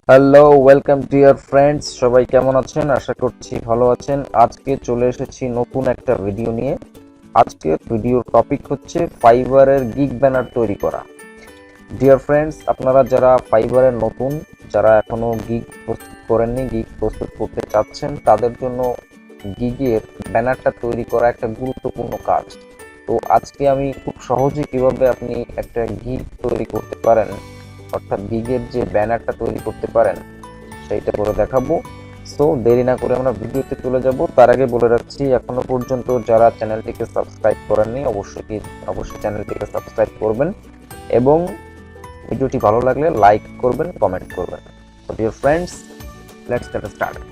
Hello, welcome dear friends. সবাই কেমন আছেন? আশা করছি ভালো আছেন। আজকে চলে এসেছি নতুন একটা ভিডিও নিয়ে। আজকের ভিডিওর টপিক হচ্ছে ফাইবারের গিগ ব্যানার তৈরি করা। ডিয়ার ফ্রেন্ডস, আপনারা যারা ফাইবারের নতুন, যারা এখনো গিগ প্রস্তুত করেননি, গিগ প্রস্তুত করতে চাচ্ছেন, তাদের জন্য গিগের ব্যানারটা তৈরি করা একটা গুরুত্বপূর্ণ কাজ। তো আজকে আমি খুব সহজে কিভাবে আপনি একটা গিগ তৈরি করতে পারেন, অর্থাৎ গিগের যে ব্যানারটা তৈরি করতে পারেন, সেইটা করে দেখাবো। সো দেরি না করে আমরা ভিডিওতে চলে যাব। তার আগে বলে রাখছি, এখনো পর্যন্ত যারা চ্যানেলটিকে সাবস্ক্রাইব করেননি, অবশ্যই চ্যানেলটিকে সাবস্ক্রাইব করবেন এবং ভিডিওটি ভালো লাগলে লাইক করবেন, কমেন্ট করবেন। তো dear friends, let's get started.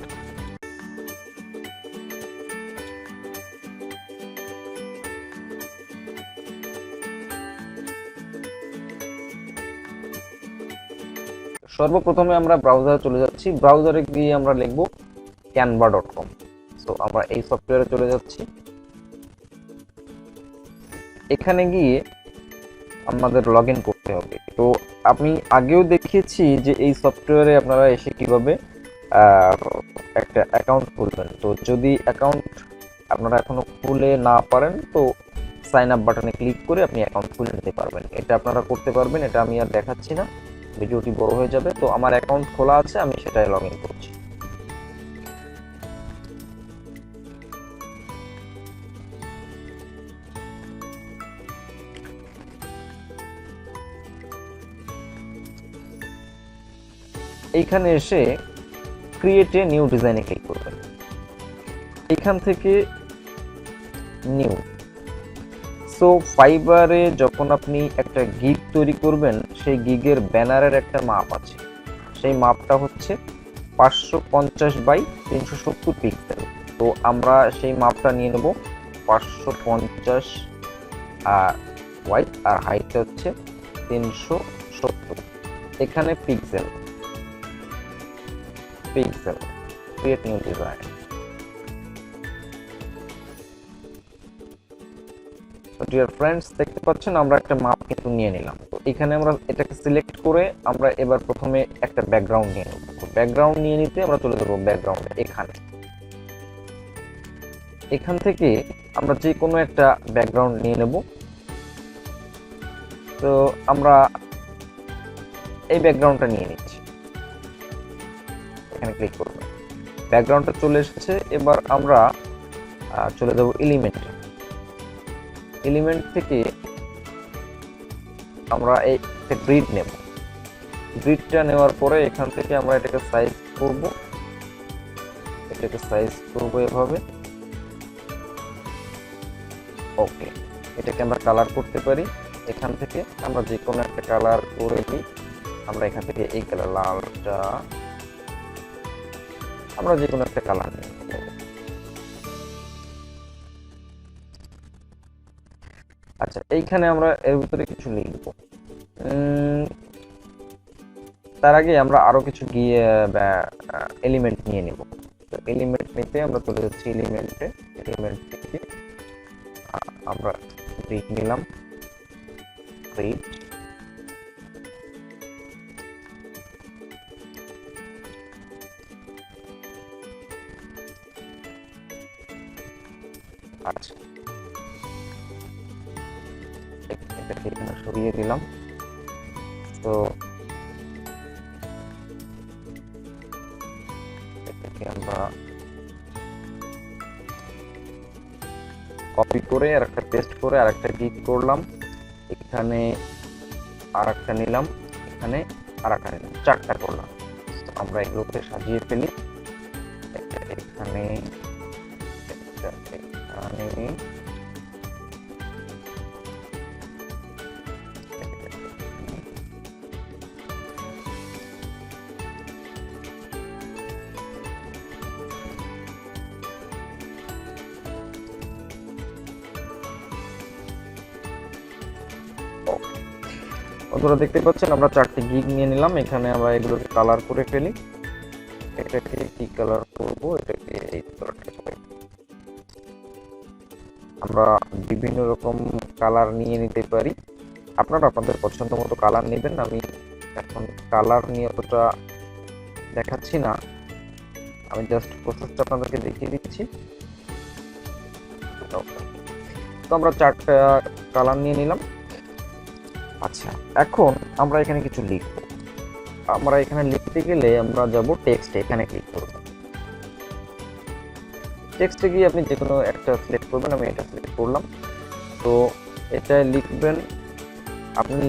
সর্বপ্রথমে আমরা ব্রাউজারে চলে যাচ্ছি। ব্রাউজারে গিয়ে আমরা লিখব canva.com। সো আমরা এই সফটওয়্যারে চলে যাচ্ছি। এখানে গিয়ে আমাদের লগ ইন করতে হবে। তো আমি আগেও দেখিয়েছি যে এই সফটওয়্যারে আপনারা এসে কিভাবে একটা অ্যাকাউন্ট খুলবেন। তো যদি অ্যাকাউন্ট আপনারা এখনো খুলে না পারেন, তো সাইন আপ বাটনে ক্লিক করে আপনি অ্যাকাউন্ট খুলে নিতে পারবেন। এটা আপনারা করতে পারবেন, এটা আমি আর দেখাচ্ছি না, ভিডিওটি বড় হয়ে যাবে। তো আমার অ্যাকাউন্ট খোলা আছে, আমি সেটাই লগ ইন করছি। এইখানে এসে ক্রিয়েট এ নিউ ডিজাইনে ক্লিক করবেন। এখান থেকে নিউ। সো ফাইবারে যখন আপনি একটা গিগ তৈরি করবেন, সেই গিগের ব্যানারের একটা মাপ আছে। সেই মাপটা হচ্ছে 550 বাই 370 পিক্সেল। তো আমরা সেই মাপটা নিয়ে নেব 550 ওয়াইড, আর হাইটটা হচ্ছে 370। এখানে pixel pixel create new design. Dear friends, দেখতে পাচ্ছেন আমরা একটা মাপ কিন্তু নিয়ে নিলাম। তো এখানে আমরা এটাকে সিলেক্ট করে আমরা এবার প্রথমে একটা ব্যাকগ্রাউন্ড নিয়ে নেব। তো ব্যাকগ্রাউন্ড নিয়ে নিতে আমরা চলে যাবো ব্যাকগ্রাউন্ডে। এখান থেকে আমরা যে কোনো একটা ব্যাকগ্রাউন্ড নিয়ে নেব। তো আমরা এই ব্যাকগ্রাউন্ডটা নিয়ে নিচ্ছি, এখানে ক্লিক করব। ব্যাকগ্রাউন্ডটা চলে এসেছে। এবার আমরা চলে যাব এলিমেন্টে। এলিমেন্ট থেকে আমরা এই গ্রিড নেব। গ্রিডটা নেওয়ার পরে এখান থেকে আমরা এটাকে সাইজ করব, এভাবে। ওকে, এটাকে আমরা কালার করতে পারি। এখান থেকে আমরা যে কোনো একটা কালার করে দিই। আমরা এখান থেকে এই কালার, লালটা, আমরা যে কোনো একটা কালার নিই। আচ্ছা, এইখানে আমরা এর ভিতরে কিছু লিখব। তার আগে আমরা আরো কিছু গিয়ে এলিমেন্ট নিয়ে নিব। তো এলিমেন্ট নিতে আমরা চলে যাচ্ছি এলিমেন্টে। এলিমেন্ট থেকে আমরা গ্রিড নিলাম, গ্রিড। আচ্ছা, এটাকে এখানে সরিয়ে দিলাম। তো এটাকে আমরা কপি করে আর একটা পেস্ট করে আর একটা গিগ করলাম। এখানে আর একটা নিলাম, এখানে আর একটা নিলাম, 4টা করলাম। তো আমরা এগুলোকে সাজিয়ে ফেলি। এখানে বন্ধুরা দেখতে পাচ্ছেন আমরা 4টি গিগ নিয়ে নিলাম। এখানে আমরা এগুলোকে কালার করে ফেলি। এটাকে কি কালার করব? এটাকে এই কালারটা করে। আমরা বিভিন্ন রকম কালার নিয়ে নিতে পারি, আপনারা আপনাদের পছন্দ মতো কালার নেবেন। আমি এখন কালার নিয়ে অতটা দেখাচ্ছি না, আমি জাস্ট প্রসেসটা আপনাদেরকে দেখিয়ে দিচ্ছি। তো আমরা 4টা কালার নিয়ে নিলাম। আচ্ছা, এখন আমরা এখানে কিছু লিখব। আমরা এখানে লিখতে গেলে আমরা যাব টেক্সট, এখানে ক্লিক করব। টেক্সটে গিয়ে আপনি যে কোনো একটা সিলেক্ট করবেন, আমি এটা সিলেক্ট করলাম। তো এটা লিখবেন আপনি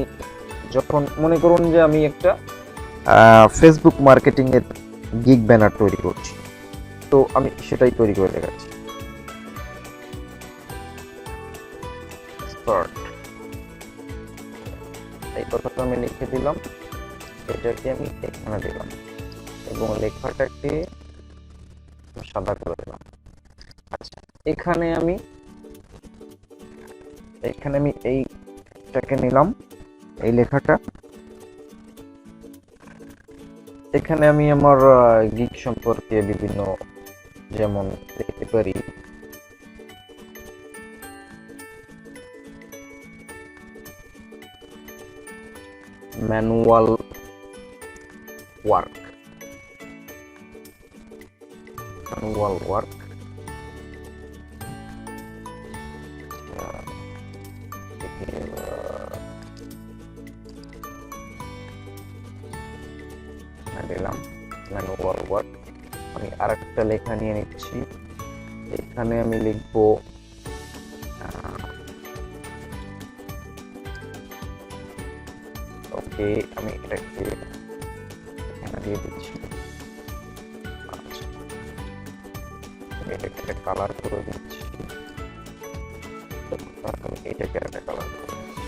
যখন মনে করুন যে আমি একটা ফেসবুক মার্কেটিং এর গিগ ব্যানার তৈরি করছি, তো আমি সেটাই তৈরি করে দেখাচ্ছি। স্টার্ট, এই কথাটা আমি লিখে দিলাম, এটাকে আমি এখানে দিলাম এবং লেখাটাকে সাদা করে দিলাম। আচ্ছা, এখানে আমি এইটাকে নিলাম, এই লেখাটা। এখানে আমি আমার গিগ সম্পর্কে বিভিন্ন, যেমন লিখতে পারি ম্যানুয়াল ওয়ার্ক, দিলাম ম্যানুয়াল ওয়ার্ক। আমি আরেকটা লেখা নিয়ে নিচ্ছি, এখানে আমি লিখব ওকে, আমি এটাকে এখানে দিয়ে দিচ্ছি। আচ্ছা, এটাকে একটা কালার করে দিচ্ছি, এটাকে একটা কালার করে দিচ্ছি।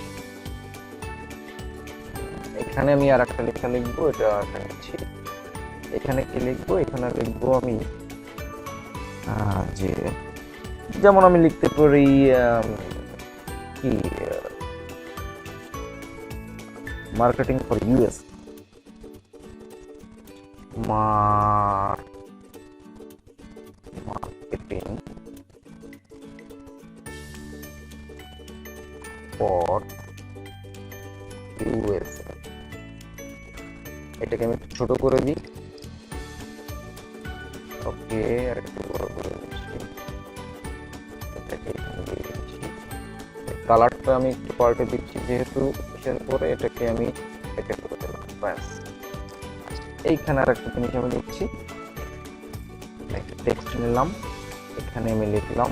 এখানে আমি আর একটা লেখা লিখবো, এটা এখানে নিচ্ছি। এখানে কি লিখবো? এখানে লিখবো আমি যে, যেমন আমি লিখতে পারি কি marketing for US, marketing for US. এটাকে আমি ছোট করে দিই, ওকে, আর একটু বড় করে দিচ্ছি, এটাকে এখানে দিয়ে দিচ্ছি। কালারটা আমি একটু পাল্টে দিচ্ছি, যেহেতু এর পরে এটাকে আমি এটা করে দিলাম, ব্যাস। এইখানে আর একটা জিনিস আমি লিখছি, একটা টেক্সট নিলাম, এখানে আমি লিখলাম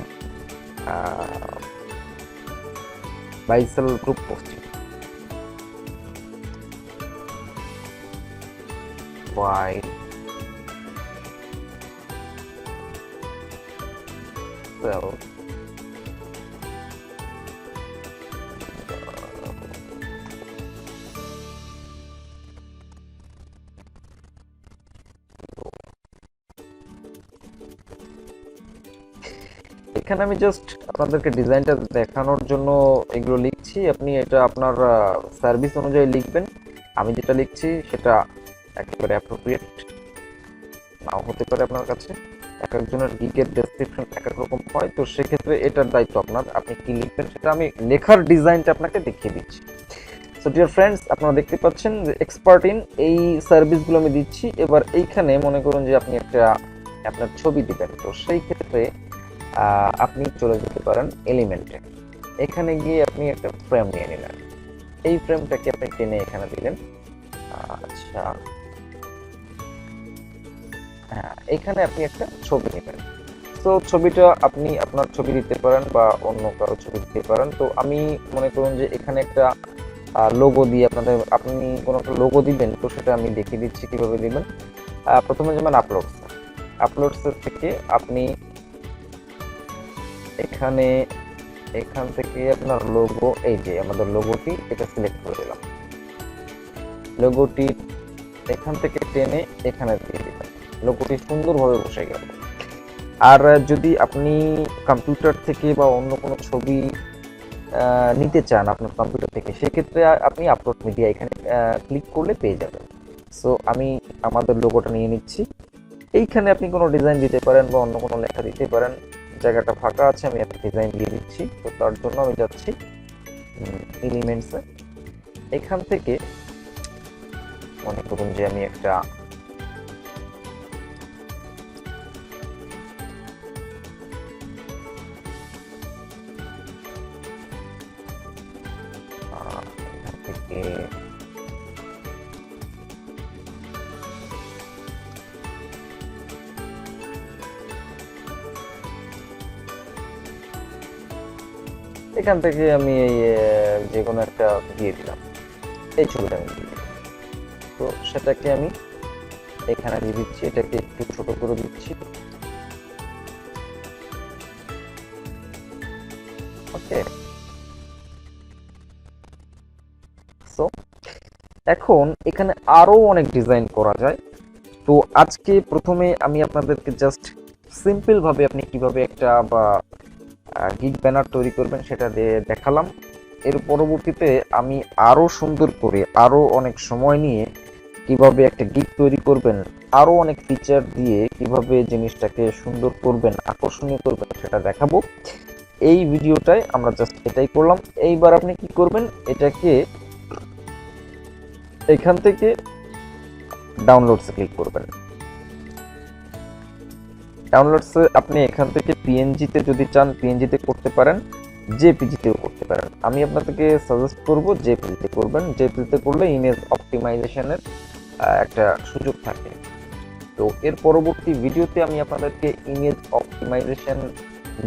buy sell group posting, buy sell এখানে আমি জাস্ট আপনাদেরকে ডিজাইনটা দেখানোর জন্য এগুলো লিখছি। আপনি এটা আপনার সার্ভিস অনুযায়ী লিখবেন। আমি যেটা লিখছি সেটা একেবারে অ্যাপ্রোপ্রিয়েট নাও হতে পারে আপনার কাছে, এক একজনের গিগের ডেসক্রিপশন এক এক রকম হয়, তো সেক্ষেত্রে এটার দায়িত্ব আপনার, আপনি কি লিখবেন সেটা আমি লেখার ডিজাইনটা আপনাকে দেখিয়ে দিচ্ছি। সো ডিয়ার ফ্রেন্ডস, আপনারা দেখতে পাচ্ছেন যে এক্সপার্ট ইন এই সার্ভিসগুলো আমি দিচ্ছি। এবার এইখানে মনে করুন যে আপনি একটা আপনার ছবি দিবেন, তো সেই ক্ষেত্রে আপনি চলে যেতে পারেন এলিমেন্টে। এখানে গিয়ে আপনি একটা ফ্রেম নিয়ে নিলেন, এই ফ্রেমটাকে আপনি টেনে এখানে দিলেন। আচ্ছা, হ্যাঁ, এখানে আপনি একটা ছবি নেবেন। তো ছবিটা আপনি আপনার ছবি দিতে পারেন বা অন্য কারো ছবি দিতে পারেন। তো আমি মনে করুন যে এখানে একটা লোগো দিয়ে আপনি কোনো একটা লোগো দিবেন, তো সেটা আমি দেখিয়ে দিচ্ছি কিভাবে দিবেন। প্রথমে যেমন আপলোডস থেকে আপনি এখান থেকে আপনার লোগো, এই যে আমাদের লোগোটি, এটা সিলেক্ট করে দিলাম। লোগোটি এখান থেকে টেনে এখানে দিয়ে দিলাম, লোগোটি সুন্দরভাবে বসে গেল। আর যদি আপনি কম্পিউটার থেকে বা অন্য কোনো ছবি নিতে চান আপনার কম্পিউটার থেকে, সেক্ষেত্রে আপনি আপলোড মিডিয়া এখানে ক্লিক করলে পেয়ে যাবেন। সো আমি আমাদের লোগোটা নিয়ে নিচ্ছি, এইখানে আপনি কোনো ডিজাইন দিতে পারেন বা অন্য কোনো লেখা দিতে পারেন। জায়গাটা ফাঁকা আছে, আমি একটা ডিজাইন দিয়ে দিচ্ছি। তো তার জন্য আমি যাচ্ছি এখান থেকে আমি এই যে কোনো একটা দিয়ে দিলাম, এই ছবিটা আমি দিয়ে দিলাম। তো সেটাকে আমি এখানে দিয়ে দিচ্ছি, এটাকে একটু ছোট করে দিচ্ছি। ওকে, সো এখন এখানে আরো অনেক ডিজাইন করা যায়। তো আজকে প্রথমে আমি আপনাদেরকে জাস্ট সিম্পল ভাবে আপনি কিভাবে একটা বা গিগ ব্যানার তৈরি করবেন সেটা দিয়ে দেখালাম। এর পরবর্তীতে আমি আরো সুন্দর করে আরো অনেক সময় নিয়ে কিভাবে একটা গিগ তৈরি করবেন, আরো অনেক ফিচার দিয়ে কিভাবে জিনিসটাকে সুন্দর করবেন, আকর্ষণীয় করবেন সেটা দেখাবো। এই ভিডিওটায় আমরা জাস্ট এটাই করলাম। এইবার আপনি কি করবেন, এটাকে এখান থেকে ডাউনলোডসে ক্লিক করবেন। ডাউনলোডসে আপনি এখান থেকে পিএনজিতে যদি চান পিএনজিতে করতে পারেন, জেপিজিতেও করতে পারেন। আমি আপনাদেরকে সাজেস্ট করব জেপিজিতে করবেন। জেপিজিতে করলে ইমেজ অপটিমাইজেশনের একটা সুযোগ থাকে। তো এর পরবর্তী ভিডিওতে আমি আপনাদেরকে ইমেজ অপটিমাইজেশন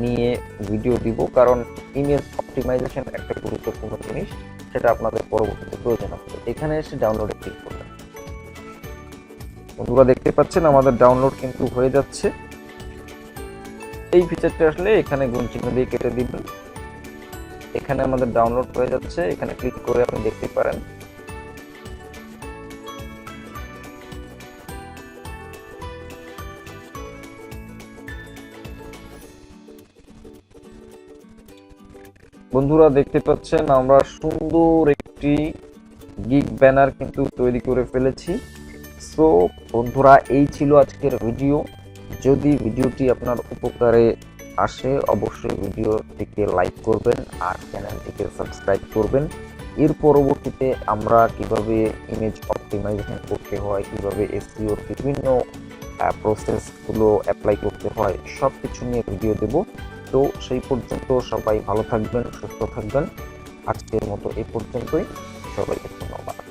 নিয়ে ভিডিও দিব, কারণ ইমেজ অপটিমাইজেশন একটা গুরুত্বপূর্ণ জিনিস, সেটা আপনাদের পরবর্তীতে প্রয়োজন হবে। এখানে এসে ডাউনলোডে ক্লিক করবেন। বন্ধুরা দেখতে পাচ্ছেন আমাদের ডাউনলোড কিন্তু হয়ে যাচ্ছে। এই ফিচারটা আসলে এখানে গুণ চিহ্ন দিয়ে কেটে দিবেন। এখানে আমাদের ডাউনলোড হয়ে যাচ্ছে, এখানে ক্লিক করে আপনি দেখতে পারেন। বন্ধুরা দেখতে পাচ্ছেন আমরা সুন্দর একটি গিগ ব্যানার কিন্তু তৈরি করে ফেলেছি। সো বন্ধুরা এই ছিল আজকের ভিডিও। যদি ভিডিওটি আপনার উপকারে আসে অবশ্যই ভিডিওটিকে লাইক করবেন আর চ্যানেলটিকে সাবস্ক্রাইব করবেন। এর পরবর্তীতে আমরা কিভাবে ইমেজ অপটিমাইজেশন করতে হয়, কিভাবে এসইওর বিভিন্ন প্রসেসগুলো অ্যাপ্লাই করতে হয়, সব কিছু নিয়ে ভিডিও দেব। তো সেই পর্যন্ত সবাই ভালো থাকবেন, সুস্থ থাকবেন। আজকের মতো এই পর্যন্তই, সবাইকে ধন্যবাদ।